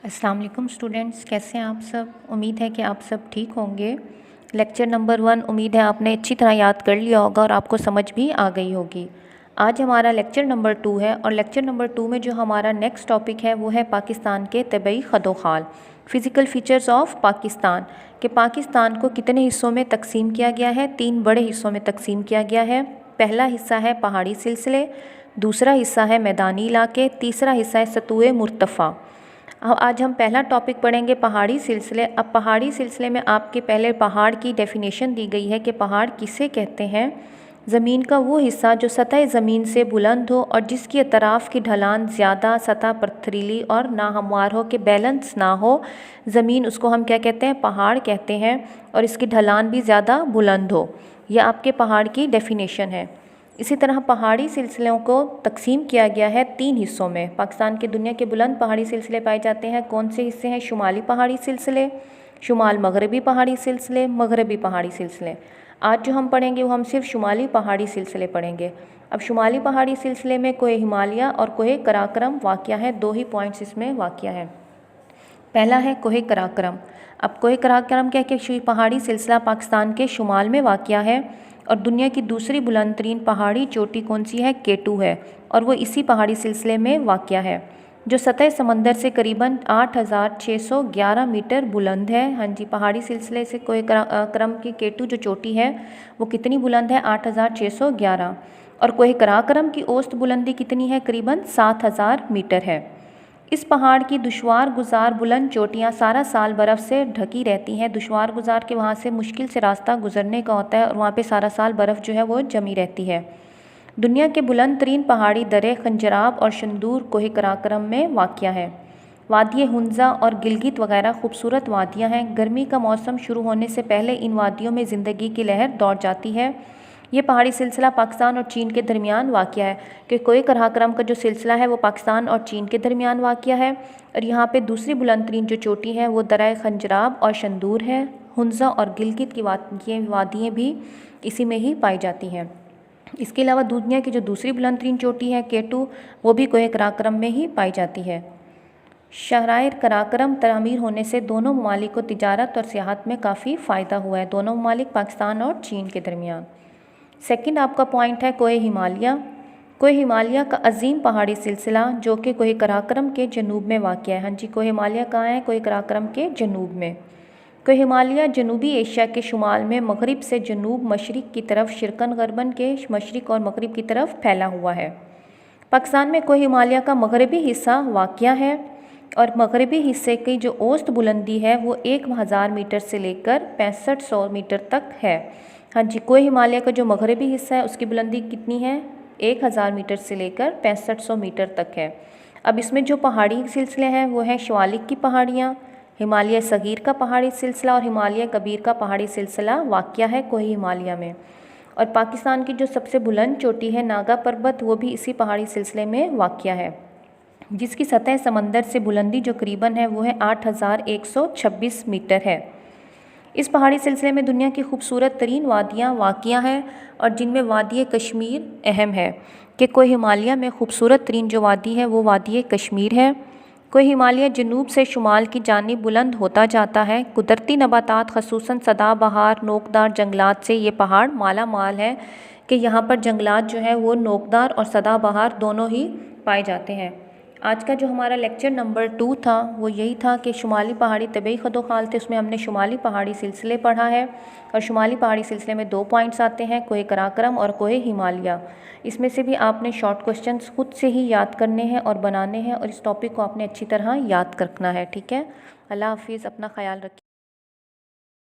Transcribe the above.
अस्सलाम वालेकुम स्टूडेंट्स, कैसे हैं आप सब। उम्मीद है कि आप सब ठीक होंगे। लेक्चर नंबर 1 उम्मीद है आपने अच्छी तरह याद कर लिया होगा और आपको समझ भी आ गई होगी। आज हमारा लेक्चर नंबर 2 है और लेक्चर नंबर 2 में जो हमारा नेक्स्ट टॉपिक है वो है पाकिस्तान के तबई खदोखाल, फ़िज़िकल फ़ीचर्स ऑफ पाकिस्तान। कि पाकिस्तान को कितने हिस्सों में तकसीम किया गया है। 3 बड़े हिस्सों में तकसीम किया गया है। पहला हिस्सा है पहाड़ी सिलसिले, दूसरा हिस्सा है मैदानी इलाके, तीसरा हिस्सा है सतूए मुर्तफ़ा। आज हम पहला टॉपिक पढ़ेंगे पहाड़ी सिलसिले। अब पहाड़ी सिलसिले में आपके पहले पहाड़ की डेफिनेशन दी गई है कि पहाड़ किसे कहते हैं। ज़मीन का वो हिस्सा जो सतह ज़मीन से बुलंद हो और जिसकी अतराफ़ की ढलान ज़्यादा, सतह पथरीली और नाहमवार हो, के बैलेंस ना हो ज़मीन, उसको हम क्या कहते हैं, पहाड़ कहते हैं। और इसकी ढलान भी ज़्यादा बुलंद हो। यह आपके पहाड़ की डेफिनेशन है। इसी तरह पहाड़ी सिलसिलों को तकसीम किया गया है 3 हिस्सों में। पाकिस्तान के दुनिया के बुलंद पहाड़ी सिलसिले पाए जाते हैं। कौन से हिस्से हैं? शुमाली पहाड़ी सिलसिले, शुमाल मगरबी पहाड़ी सिलसिले, मगरबी पहाड़ी सिलसिले। आज जो हम पढ़ेंगे वो हम सिर्फ शुमाली पहाड़ी सिलसिले पढ़ेंगे। अब शुमाली पहाड़ी सिलसिले में कोहे हिमालय और कोहे कराकरम वाक़या है। 2 ही पॉइंट्स इसमें वाक़या है। पहला है कोहे कराकरम। अब कोहे कराकरम क्या कि पहाड़ी सिलसिला पाकिस्तान के शुमाल में वाक़या है और दुनिया की दूसरी बुलंद तरीन पहाड़ी चोटी कौन सी है? K2 है और वो इसी पहाड़ी सिलसिले में वाक़या है, जो सतह समंदर से करीबन 8611 मीटर बुलंद है। हाँ जी, पहाड़ी सिलसिले से कोहे कराकरम की K2 जो चोटी है वो कितनी बुलंद है? 8611। और कोहे कराकरम की औसत बुलंदी कितनी है? करीबन 7000 मीटर है। इस पहाड़ की दुश्वार गुजार बुलंद चोटियाँ सारा साल बर्फ़ से ढकी रहती हैं। दुश्वार गुजार के वहाँ से मुश्किल से रास्ता गुजरने का होता है और वहाँ पे सारा साल बर्फ़ जो है वो जमी रहती है। दुनिया के बुलंद तरीन पहाड़ी दरे खंजराब और शंदूर कोहे कराकरम में वाक़या है। वादी हुंजा और गिलगित वगैरह खूबसूरत वादियाँ हैं। गर्मी का मौसम शुरू होने से पहले इन वादियों में ज़िंदगी की लहर दौड़ जाती है। ये पहाड़ी सिलसिला पाकिस्तान और चीन के दरमियान वाक़या है। कि कोहे कराकरम का जो सिलसिला है वो पाकिस्तान और चीन के दरमियान वाक़या है। और यहाँ पे दूसरी बुलंद तरीन जो चोटी है वो दराए खंजराब और शंदूर है। हुंजा और गिलगित की वादियाँ भी इसी में ही पाई जाती हैं। इसके अलावा दुनिया की जो दूसरी बुलंद तरीन चोटी है K2, वो भी कोहे कराकरम में ही पाई जाती है। शहराए कराकरम तामीर होने से दोनों ममालिक को तिजारत और सियाहत में काफ़ी फ़ायदा हुआ है। दोनों ममालिक पाकिस्तान और चीन के दरमियान। सेकंड आपका पॉइंट है कोहे हिमालय। कोहे हिमालय का अजीम पहाड़ी सिलसिला जो कि कोहे कराकरम के जनूब में वाक़या है। हाँ जी, कोहे हिमालय कहाँ है? कोहे कराकरम के जनूब में। कोहे हिमालय जनूबी एशिया के शुमाल में मगरिब से जनूब मशरिक़ की तरफ, शिरकन गरबन के मशरिक़ और मगरिब की तरफ फैला हुआ है। पाकिस्तान में कोहे हिमालय का मगरबी हिस्सा वाक़या है और मगरबी हिस्से की जो औसत बुलंदी है वो 1000 मीटर से लेकर 6500 मीटर तक है। हाँ जी, कोहे हिमालय का जो मगरबी हिस्सा है उसकी बुलंदी कितनी है? 1000 मीटर से लेकर 6500 मीटर तक है। अब इसमें जो पहाड़ी सिलसिले हैं वो हैं शिवालिक की पहाड़ियाँ, हिमालय सगीर का पहाड़ी सिलसिला और हिमालय कबीर का पहाड़ी सिलसिला वाक़या है कोहे हिमालय में। और पाकिस्तान की जो सबसे बुलंद चोटी है नागा पर्वत, वो भी इसी पहाड़ी सिलसिले में वाक़या है, जिसकी सतह समंदर से बुलंदी जो करीबन है वो है 8126 मीटर है। इस पहाड़ी सिलसिले में दुनिया की खूबसूरत तरीन वादियाँ वाक़या हैं और जिनमें वादी कश्मीर अहम है। कि कोहे हिमालय में खूबसूरत तरीन जो वादी है वो वादी कश्मीर है। कोहे हिमालय जनूब से शुमाल की जानिब बुलंद होता जाता है। कुदरती नबातात ख़ुसूसन सदाबहार नोकदार जंगलात से ये पहाड़ माला माल है। कि यहाँ पर जंगलात जो है वो नोकदार और सदाबहार दोनों ही पाए जाते हैं। आज का जो हमारा लेक्चर नंबर 2 था वो यही था कि शुमाली पहाड़ी तबई खदोखाल थे, उसमें हमने शुमाली पहाड़ी सिलसिले पढ़ा है। और शुमाली पहाड़ी सिलसिले में 2 पॉइंट्स आते हैं, कोहे कराकरम और कोहे हिमालय। इसमें से भी आपने शॉर्ट क्वेश्चंस खुद से ही याद करने हैं और बनाने हैं और इस टॉपिक को आपने अच्छी तरह याद रखना है। ठीक है, अल्लाह हाफिज़, अपना ख्याल रखिए।